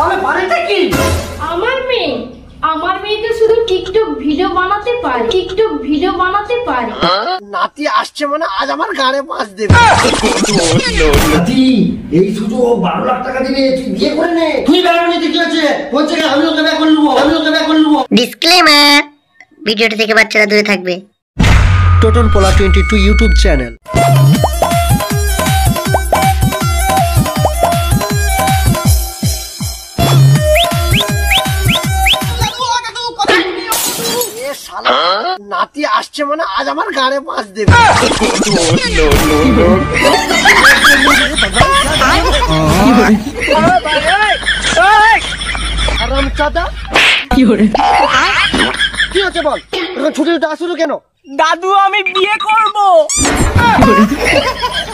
তাহলে পারেটা কি? আমার মেয়ে তো শুধু টিকটক ভিডিও বানাতে পারে। নাতি আসছে মানে আজ আমার গাড়ে মাছ দেবে। নাতি এই শুধু 12 লাখ টাকা দিবে, তুই বিয়ে করে নে। তুই বেড়া নিতে কি আছে? বলছে আমি ওকে বিয়ে করে নেবো। ডিসক্লেমার, ভিডিওটা থেকে বাচ্চারা দূরে থাকবে। টোটন পোলা 22 ইউটিউব চ্যানেল। নাতি আসছে মানে আজ আমার গাড়ে মাছ দেবে। কি হচ্ছে বল? ছুটি আসলো কেন? দাদু আমি বিয়ে করব।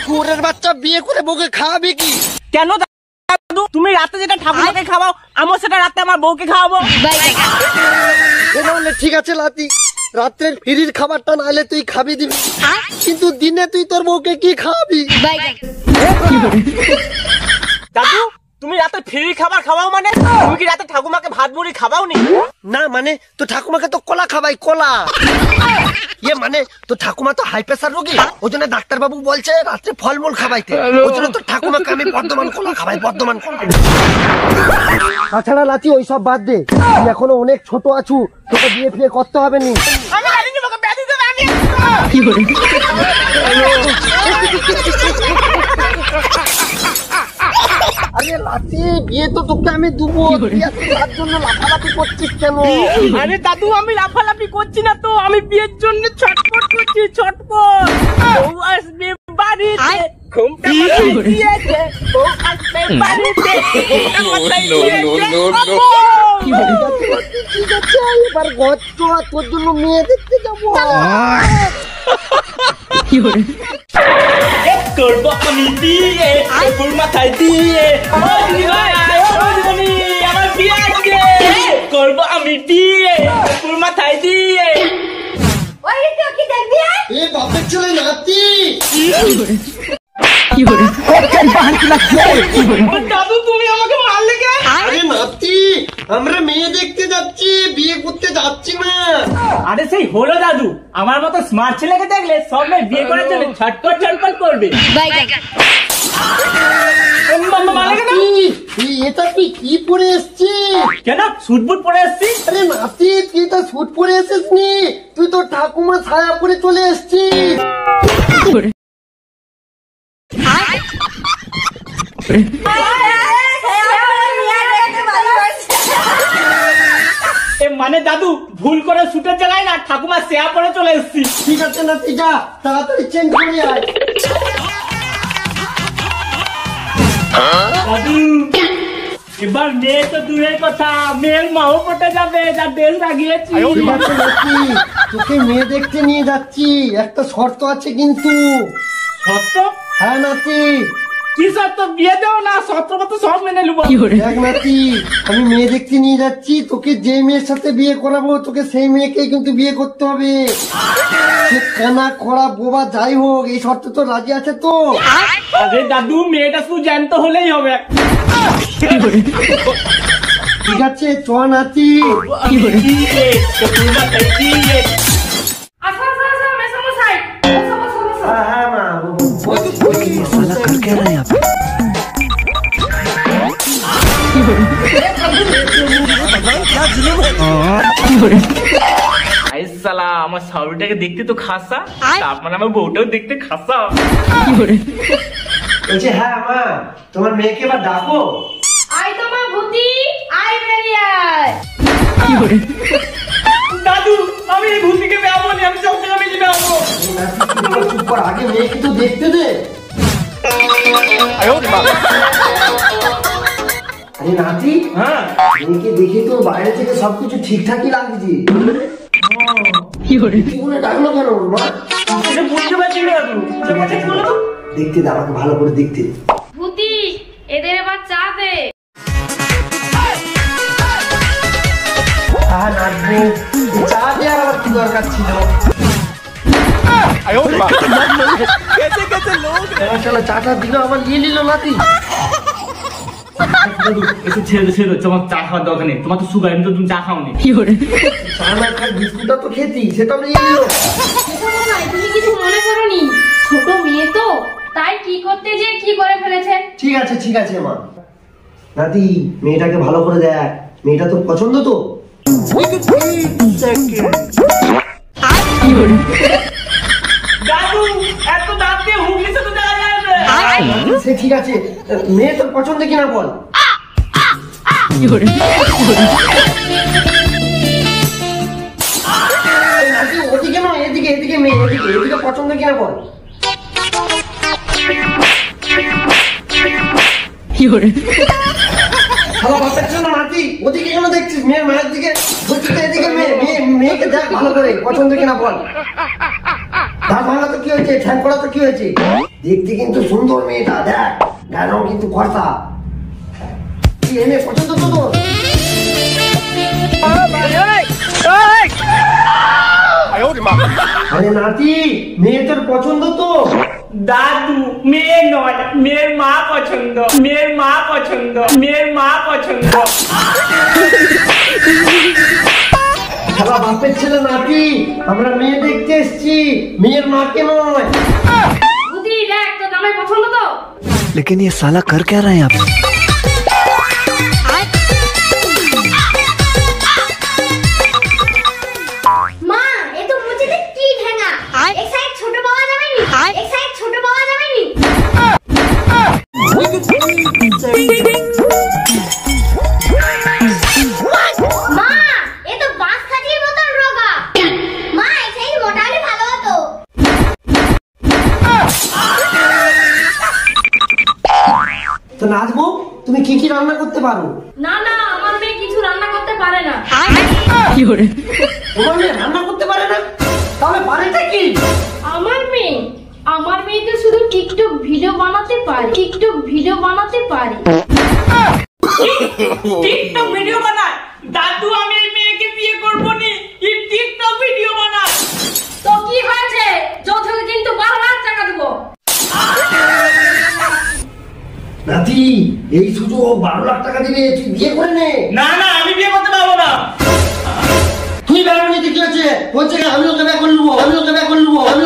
কুকুরের বাচ্চা বিয়ে করে বউকে খাওয়াবে কি? কেন দাদু? তুমি রাতে যেটা ঠাকুরকে খাওয়াও, আমার সেটা রাতে আমার বউকে খাওয়াবো। ঠিক আছে লাতি, রাত্রের ফ্রির খাবারটা না হলে তুই খাবি দিবি, কিন্তু দিনে তুই তোর বউকে কি খাওয়াবি? দাদু তুমি রাতে ফ্রি খাবার খাওয়াও মানে তুমি কি রাতে ঠাকুমাকে ভাত মুড়ি খাওয়াও নি? না মানে তো ঠাকুমাকে তো কলা খাবাই, কলা। ইয়ে মানে তো ঠাকুমা তো হাই প্রেসার রোগী, ওই জন্য ডাক্তার বাবু বলছে রাত্রে ফলমূল খাবাইতে, ওই জন্য তো ঠাকুমাকে আমি বর্ধমান কলা খাবাই, বর্ধমান কলা। তাছাড়া লাচি ওইসব বাদ দে, তুই এখনো অনেক ছোট আছু, তোকে বিয়ে ফিয়ে করতে হবে নি। আরে লাচি বিয়ে তো তোকে আমি দেবো, তার জন্য লাফালাফি করছিস কেন? আরে দাদু আমি লাফালাফি করছি না তো, আমি বিয়ের জন্য ছটফট করছি, ছটফট। বউ আসবে বাড়িতে, ঘুমটা মাথায় দিয়েছে, বউ আসবে বাড়িতে, ঘুমটা মাথায় দিয়েছে। ঠিক আছে এবার গচ্ছ, তোর জন্য মেয়ে দেখতে যাবো। করবো আমি বিয়ে, বউর মাথায় দিয়ে, আমার বিয়ে আজকে করবো আমি বিয়ে, বউর মাথায় দিয়ে। এ বাপের ছেলে নাতি। দাদু তুমি আমাকে মারলে কেন? আরে নাতি আমরা মেয়ে দেখতে যাচ্ছি, বিয়ে করতে যাচ্ছি না। আরে সেই হলো দাদু, আমার মতো স্মার্ট ছেলেকে দেখলে সব মেয়ে বিয়ে করার জন্য ছটপট ছটপট করবে। এটা তুই কি পরে এসছিস? কেন স্যুট বুট পরে এসছিস? আরে নাতি তুই তো স্যুট পরে এসেছিস নি, তুই তো ঠাকুমা ছায়া পরে চলে এসছিস। মানে দাদু ভুল করে শুটের জায়গায় না ঠাকুমা সেয়া পরে চলে এসেছি। ঠিক আছে না, তুই যা তাড়াতাড়ি চেঞ্জ করে আয়। দাদু এবার মেয়ে তো দূরের কথা, মেয়ের মাও পটে যাবে, যা দেশ লাগিয়েছি। ঠিক আছে নাতি, তোকে মেয়ে দেখতে নিয়ে যাচ্ছি, একটা শর্ত আছে কিন্তু। সত্য? হ্যাঁ নাতি। কি সত্য? বিয়ে দেও না, সত্য মতো সব মেনে নেবো। দেখ নাতি, আমি মেয়ে দেখতে নিয়ে যাচ্ছি, তোকে যে মেয়ের সাথে বিয়ে করাবো তোকে সেই মেয়েকেই কিন্তু বিয়ে করতে হবে। সে কানা খোড়া বোবা যাই হোক, এই শর্তে তো রাজি আছে তো? আরে দাদু মেয়েটা শুধু জ্যান্ত হলেই হবে। ঠিক আছে চ নাতি। হ্যাঁ মা আমার শাড়িটাকে দেখতে তো খাসা, তারপরে আমার বউটাও দেখতে খাসা। বলছে হ্যাঁ মা, তোমার মেয়েকে এবার ডাকো। আয় তোমার ভূতি, আয় বেরিয়ে আয়। দাদু আমি এই ভূতিকে বেয়াবো না, আমি সব জায়গায় বেরিয়ে বেয়াবো। চুপ কর, আগে মেয়েকে তো দেখতে দে। আরে নাতি, হ্যাঁ মেয়েকে দেখে তো বাইরে থেকে সবকিছু ঠিকঠাকই লাগছে, ডাকলো কেন মা? এটা বুঝতে পারছি না দাদু, দেখতে দে, আমাকে ভালো করে দেখতে দে। ভূতি এদের এবার চা দে। নাচবো, চা দেওয়ার আবার কি দরকার ছিল? চলো চাটা দিল, আবার নিয়ে নিল নাতি। একটু ছেড়ে দো, তোমার চা খাওয়ার দরকার নেই, তোমার তো সুগার, এমনি তো তুমি চা খাওনি। চা না খাই বিস্কুটটা তো খেতি, সেটা নিয়ে নিল। এসব নয়, তুমি কিছু মনে করোনি, ছোট মেয়ে তো তাই কি করতে যে কি করে ফেলেছে। ঠিক আছে মা। নাতি, মেয়েটাকে ভালো করে দেখ, মেয়েটা তোর পছন্দ তো? দাদু এত দাঁত দিয়ে হুগলি তো দেখা যায় না। সে ঠিক আছে, মেয়ে তোর পছন্দ কিনা বল। নাতি, ওদিকে নয়, এদিকে মেয়ে, এদিকে পছন্দ কিনা বল। ভালো বাচ্চা না নাতি, ওদিকে কেন দেখছিস? মেয়ের মায়ের দিকে বলছিস তো, এদিকে মেয়েকে দেখ ভালো করে, পছন্দ কিনা বল। দাঁত ভাঙা তো কি হয়েছে, ঠ্যাং করা তো কি হয়েছে? দেখতে কিন্তু সুন্দর মেয়েটা, দেখ গায়ের রং কিন্তু ফর্সা। কি এনে পছন্দ তো তোর? আরে নাতি, মেয়ে তোর পছন্দ তো? দাদু মেয়ে নয়, মেয়ের মা পছন্দ, মেয়ের মা পছন্দ, মেয়ের মা পছন্দ। খালা বাপের ছেলে নাতি, আমরা মেয়ে দেখতে এসছি, মেয়ের মাকে নয়। বুদ্ধি দেখ, তো জামাই পছন্দ তো? लेकिन ये साला कर क्या रहे हैं आप? মা এ তো মুচিতে কি ঠেঙ্গা এক সাইড ছোট পাওয়া যাবে নি এক সাইড ছোট পাওয়া যাবে নি মা এ তো বাস খাটির মতন রোগা মা এক সাইড মোটা হলে ভালো হতো তো নাচবো, তুমি কি কি রান্না করতে পারো? না না, আমার মেয়ে কিছু রান্না করতে পারে না। তোমার মেয়ে রান্না করতে পারে না? তাহলে পারেটা কি? আমার মেয়ে তো শুধু টিকটক ভিডিও বানাতে পারে, টিকটক ভিডিও বানাতে পারে। টিকটক ভিডিও বানায়? দাদু আমি এই মেয়েকে বিয়ে করবো নি, এই টিকটক ভিডিও বানায়। তো কি হয়েছে, যৌতুকে কিন্তু 12,000 টাকা দেবো। নাতি, এই সুযোগ 12 লাখ টাকা দিবে, তুই বিয়ে করে নে। না না, আমি বিয়ে করতে পারবো না। তুই বেড়ানো নিতে কি হচ্ছে? বলছে আমি ওকে বিয়ে করে নেবো, আমি ওকে বিয়ে করে নেবো, আমি